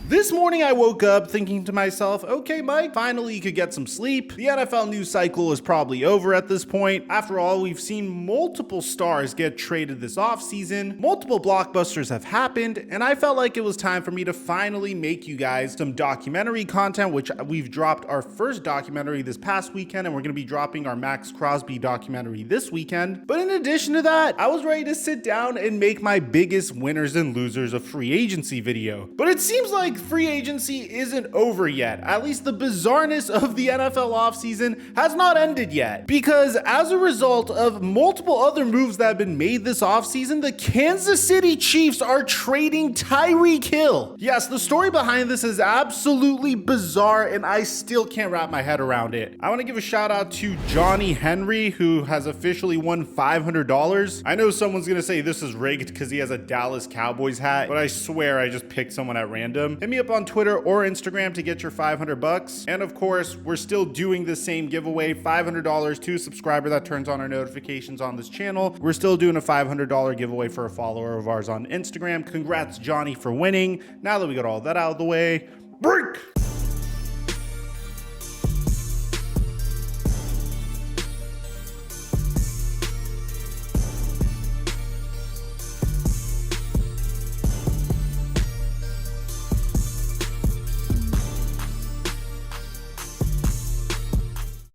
This morning I woke up thinking to myself, okay Mike, finally you could get some sleep. The NFL news cycle is probably over at this point. After all, we've seen multiple stars get traded this offseason, multiple blockbusters have happened, and I felt like it was time for me to finally make you guys some documentary content, which we've dropped our first documentary this past weekend, and we're going to be dropping our Max Crosby documentary this weekend. But in addition to that, I was ready to sit down and make my biggest winners and losers of free agency video. But it seems like free agency isn't over yet. At least the bizarreness of the NFL offseason has not ended yet. Because as a result of multiple other moves that have been made this offseason, the Kansas City Chiefs are trading Tyreek Hill. Yes, the story behind this is absolutely bizarre and I still can't wrap my head around it. I want to give a shout out to Johnny Henry, who has officially won $500. I know someone's going to say this is rigged because he has a Dallas Cowboys hat, but I swear I just picked someone at random. Hit me up on Twitter or Instagram to get your $500. And of course, we're still doing the same giveaway, $500 to a subscriber that turns on our notifications on this channel. We're still doing a $500 giveaway for a follower of ours on Instagram. Congrats, Johnny, for winning. Now that we got all that out of the way, break!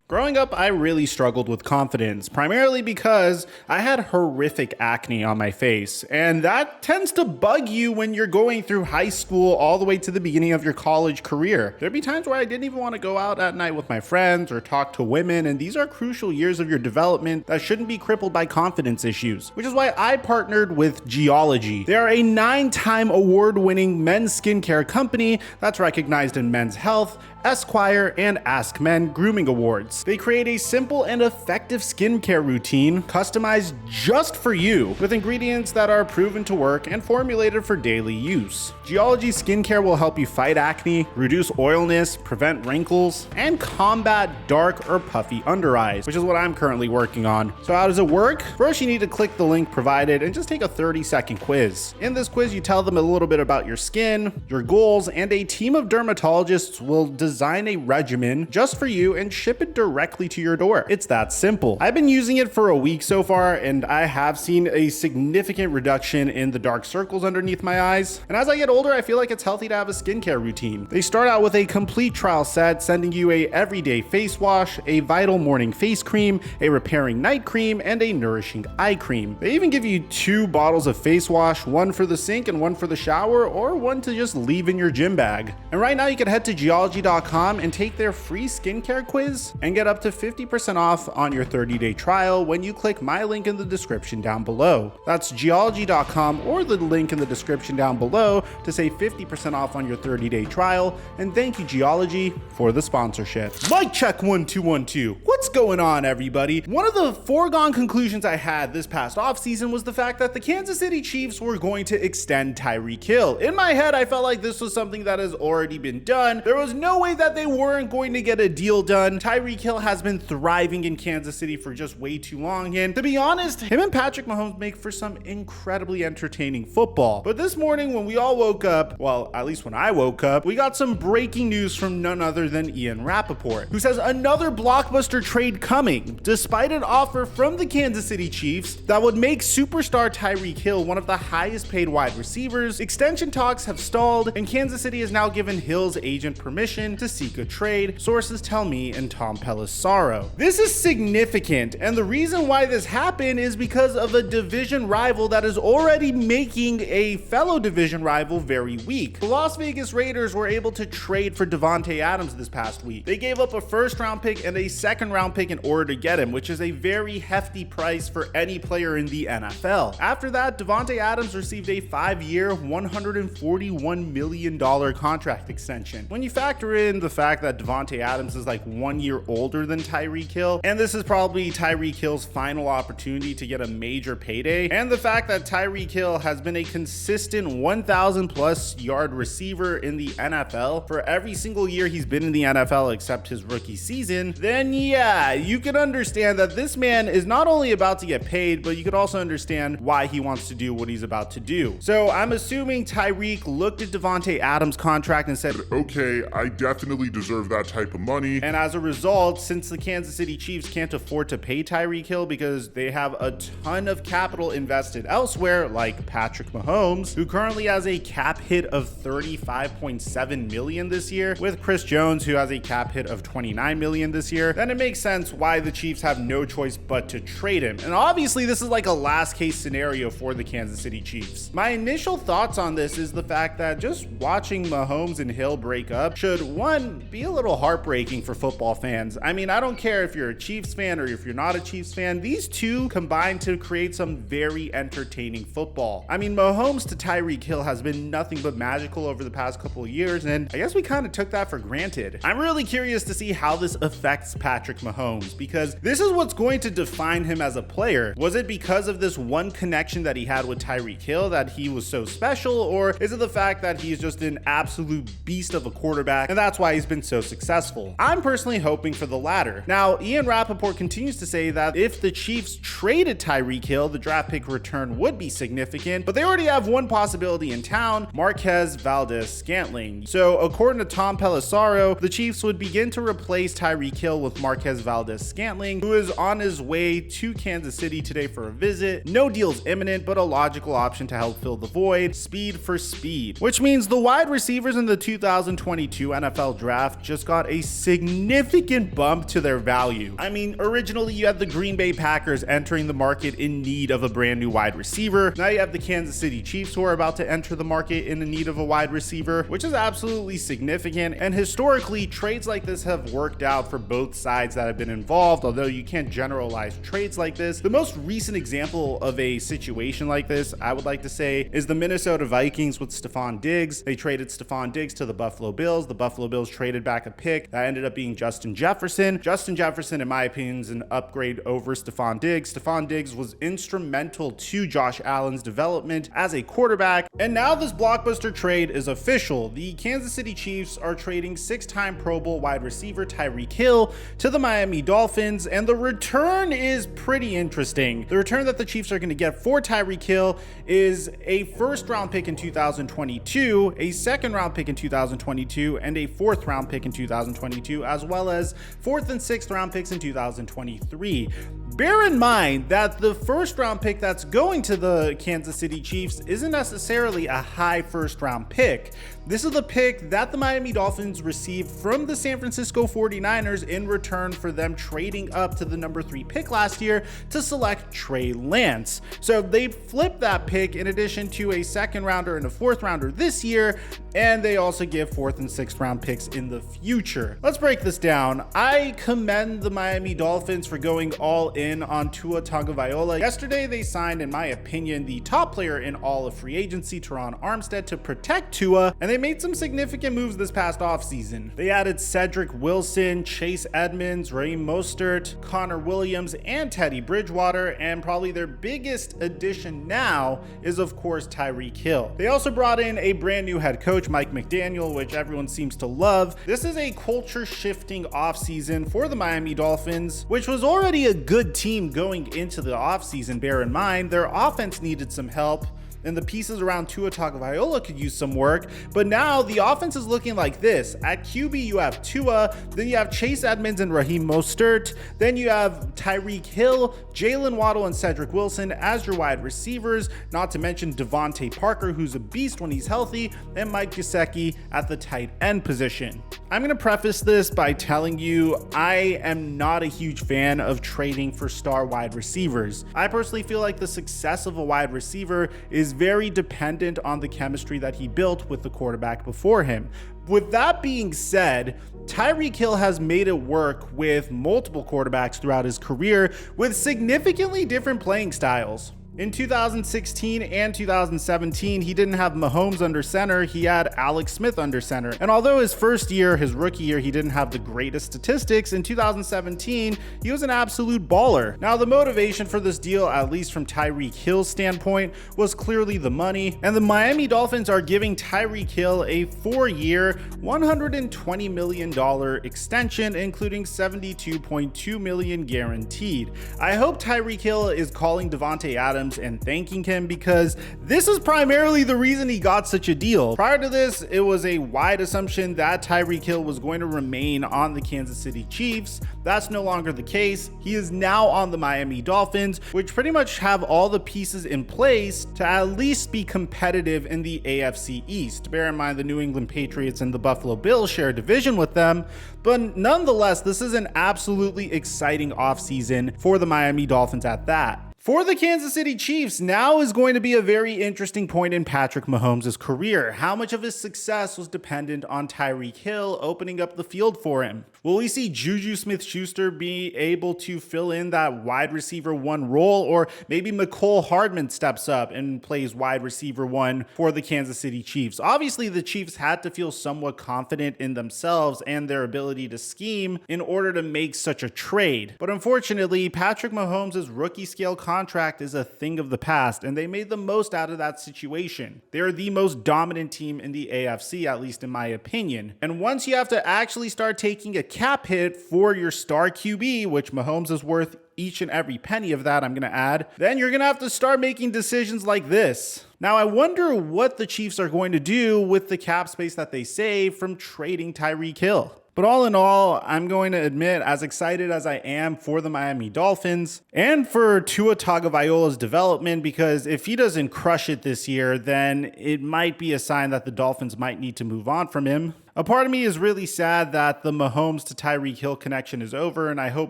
Growing up, I really struggled with confidence, primarily because I had horrific acne on my face, and that tends to bug you when you're going through high school all the way to the beginning of your college career. There'd be times where I didn't even want to go out at night with my friends or talk to women, and these are crucial years of your development that shouldn't be crippled by confidence issues, which is why I partnered with Geology. They are a 9-time award-winning men's skincare company that's recognized in Men's Health, Esquire, and Ask Men grooming awards. They create a simple and effective skincare routine customized just for you with ingredients that are proven to work and formulated for daily use. Geology skincare will help you fight acne, reduce oiliness, prevent wrinkles, and combat dark or puffy under eyes, which is what I'm currently working on. So how does it work? First, you need to click the link provided and just take a 30-second quiz. In this quiz, you tell them a little bit about your skin, your goals, and a team of dermatologists will design a regimen just for you and ship it directly to your door. It's that simple. I've been using it for a week so far, and I have seen a significant reduction in the dark circles underneath my eyes. And as I get older, I feel like it's healthy to have a skincare routine. They start out with a complete trial set, sending you a everyday face wash, a vital morning face cream, a repairing night cream, and a nourishing eye cream. They even give you 2 bottles of face wash, one for the sink and one for the shower, or one to just leave in your gym bag. And right now you can head to geology.com and take their free skincare quiz and get up to 50% off on your 30-day trial when you click my link in the description down below. That's geology.com or the link in the description down below to save 50% off on your 30-day trial. And thank you, Geology, for the sponsorship. Mic check 1 2 1 2. What's going on, everybody? One of the foregone conclusions I had this past offseason was the fact that the Kansas City Chiefs were going to extend Tyreek Hill. In my head, I felt like this was something that has already been done. There was no way that they weren't going to get a deal done. Tyreek Hill has been thriving in Kansas City for just way too long, and to be honest, him and Patrick Mahomes make for some incredibly entertaining football. But this morning when we all woke up, well, at least when I woke up, we got some breaking news from none other than Ian Rappaport, who says another blockbuster trade coming, despite an offer from the Kansas City Chiefs that would make superstar Tyreek Hill one of the highest paid wide receivers. Extension talks have stalled, and Kansas City has now given Hill's agent permission to seek a trade, sources tell me and Tom Pelissaro. This is significant, and the reason why this happened is because of a division rival that is already making a fellow division rival very weak. The Las Vegas Raiders were able to trade for Davante Adams this past week. They gave up a first-round pick and a second-round pick in order to get him, which is a very hefty price for any player in the NFL. After that, Davante Adams received a 5-year, $141 million contract extension. When you factor in the fact that Davante Adams is like 1 year old older than Tyreek Hill, and this is probably Tyreek Hill's final opportunity to get a major payday. And the fact that Tyreek Hill has been a consistent 1,000 plus yard receiver in the NFL for every single year he's been in the NFL except his rookie season, then yeah, you can understand that this man is not only about to get paid, but you could also understand why he wants to do what he's about to do. So I'm assuming Tyreek looked at Davante Adams' contract and said, okay, I definitely deserve that type of money. And as a result, since the Kansas City Chiefs can't afford to pay Tyreek Hill because they have a ton of capital invested elsewhere, like Patrick Mahomes, who currently has a cap hit of $35.7 million this year, with Chris Jones, who has a cap hit of $29 million this year, then it makes sense why the Chiefs have no choice but to trade him. And obviously, this is like a last case scenario for the Kansas City Chiefs. My initial thoughts on this is the fact that just watching Mahomes and Hill break up should, one, be a little heartbreaking for football fans. I mean, I don't care if you're a Chiefs fan or if you're not a Chiefs fan, these two combine to create some very entertaining football. I mean, Mahomes to Tyreek Hill has been nothing but magical over the past couple of years, and I guess we kind of took that for granted. I'm really curious to see how this affects Patrick Mahomes, because this is what's going to define him as a player. Was it because of this one connection that he had with Tyreek Hill that he was so special, or is it the fact that he's just an absolute beast of a quarterback and that's why he's been so successful? I'm personally hoping for the latter. Now, Ian Rappaport continues to say that if the Chiefs traded Tyreek Hill, the draft pick return would be significant, but they already have one possibility in town, Marquez Valdes-Scantling. So according to Tom Pelissaro, the Chiefs would begin to replace Tyreek Hill with Marquez Valdes-Scantling, who is on his way to Kansas City today for a visit. No deal's imminent, but a logical option to help fill the void. Speed for speed, which means the wide receivers in the 2022 NFL draft just got a significant bump to their value. I mean, originally you had the Green Bay Packers entering the market in need of a brand new wide receiver. Now you have the Kansas City Chiefs who are about to enter the market in the need of a wide receiver, which is absolutely significant. And historically, trades like this have worked out for both sides that have been involved, although you can't generalize trades like this. The most recent example of a situation like this, I would like to say, is the Minnesota Vikings with Stephon Diggs. They traded Stephon Diggs to the Buffalo Bills. The Buffalo Bills traded back a pick that ended up being Justin Jefferson. Justin Jefferson, in my opinion, is an upgrade over Stephon Diggs. Stephon Diggs was instrumental to Josh Allen's development as a quarterback. And now this blockbuster trade is official. The Kansas City Chiefs are trading six-time Pro Bowl wide receiver Tyreek Hill to the Miami Dolphins, and the return is pretty interesting. The return that the Chiefs are going to get for Tyreek Hill is a first-round pick in 2022, a second-round pick in 2022, and a fourth-round pick in 2022, as well as fourth and sixth-round picks in 2023. Bear in mind that the first round pick that's going to the Kansas City Chiefs isn't necessarily a high first round pick. This is the pick that the Miami Dolphins received from the San Francisco 49ers in return for them trading up to the number 3 pick last year to select Trey Lance. So they flipped that pick in addition to a second rounder and a fourth rounder this year, and they also give fourth and sixth round picks in the future. Let's break this down. I commend the Miami Dolphins for going all in on Tua Tagovailoa. Yesterday, they signed, in my opinion, the top player in all of free agency, Teron Armstead, to protect Tua, and they made some significant moves this past offseason. They added Cedric Wilson, Chase Edmonds, Raheem Mostert, Connor Williams, and Teddy Bridgewater, and probably their biggest addition now is, of course, Tyreek Hill. They also brought in a brand new head coach, Mike McDaniel, which everyone seems to love. This is a culture-shifting offseason for the Miami Dolphins, which was already a good team going into the offseason. Bear in mind, their offense needed some help, and the pieces around Tua Tagovailoa could use some work, but now the offense is looking like this. At QB, you have Tua, then you have Chase Edmonds and Raheem Mostert, then you have Tyreek Hill, Jalen Waddle, and Cedric Wilson as your wide receivers, not to mention Devontae Parker, who's a beast when he's healthy, and Mike Gesicki at the tight end position. I'm going to preface this by telling you I am not a huge fan of trading for star wide receivers. I personally feel like the success of a wide receiver is very dependent on the chemistry that he built with the quarterback before him. With that being said, Tyreek Hill has made it work with multiple quarterbacks throughout his career with significantly different playing styles. In 2016 and 2017, he didn't have Mahomes under center, he had Alex Smith under center. And although his first year, his rookie year, he didn't have the greatest statistics, in 2017, he was an absolute baller. Now, the motivation for this deal, at least from Tyreek Hill's standpoint, was clearly the money. And the Miami Dolphins are giving Tyreek Hill a 4-year, $120 million extension, including $72.2 million guaranteed. I hope Tyreek Hill is calling Devontae Adams and thanking him, because this is primarily the reason he got such a deal. Prior to this, it was a wide assumption that Tyreek Hill was going to remain on the Kansas City Chiefs. That's no longer the case. He is now on the Miami Dolphins, which pretty much have all the pieces in place to at least be competitive in the AFC East. Bear in mind, the New England Patriots and the Buffalo Bills share a division with them, but nonetheless, this is an absolutely exciting offseason for the Miami Dolphins at that. For the Kansas City Chiefs, now is going to be a very interesting point in Patrick Mahomes' career. How much of his success was dependent on Tyreek Hill opening up the field for him? Will we see Juju Smith-Schuster be able to fill in that wide receiver 1 role, or maybe McCole Hardman steps up and plays wide receiver 1 for the Kansas City Chiefs? Obviously, the Chiefs had to feel somewhat confident in themselves and their ability to scheme in order to make such a trade. But unfortunately, Patrick Mahomes' rookie scale contract is a thing of the past, and they made the most out of that situation. They're the most dominant team in the AFC, at least in my opinion. And once you have to actually start taking a cap hit for your star QB, which Mahomes is worth each and every penny of that, I'm going to add, then you're going to have to start making decisions like this. Now, I wonder what the Chiefs are going to do with the cap space that they save from trading Tyreek Hill. But all in all, I'm going to admit, as excited as I am for the Miami Dolphins and for Tua Tagovailoa's development, because if he doesn't crush it this year, then it might be a sign that the Dolphins might need to move on from him. A part of me is really sad that the Mahomes to Tyreek Hill connection is over, and I hope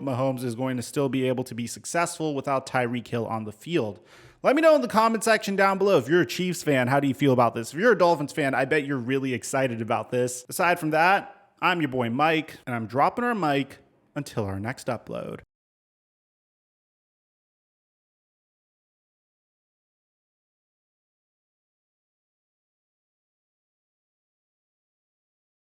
Mahomes is going to still be able to be successful without Tyreek Hill on the field. Let me know in the comment section down below. If you're a Chiefs fan, how do you feel about this? If you're a Dolphins fan, I bet you're really excited about this. Aside from that, I'm your boy Mike, and I'm dropping our mic until our next upload.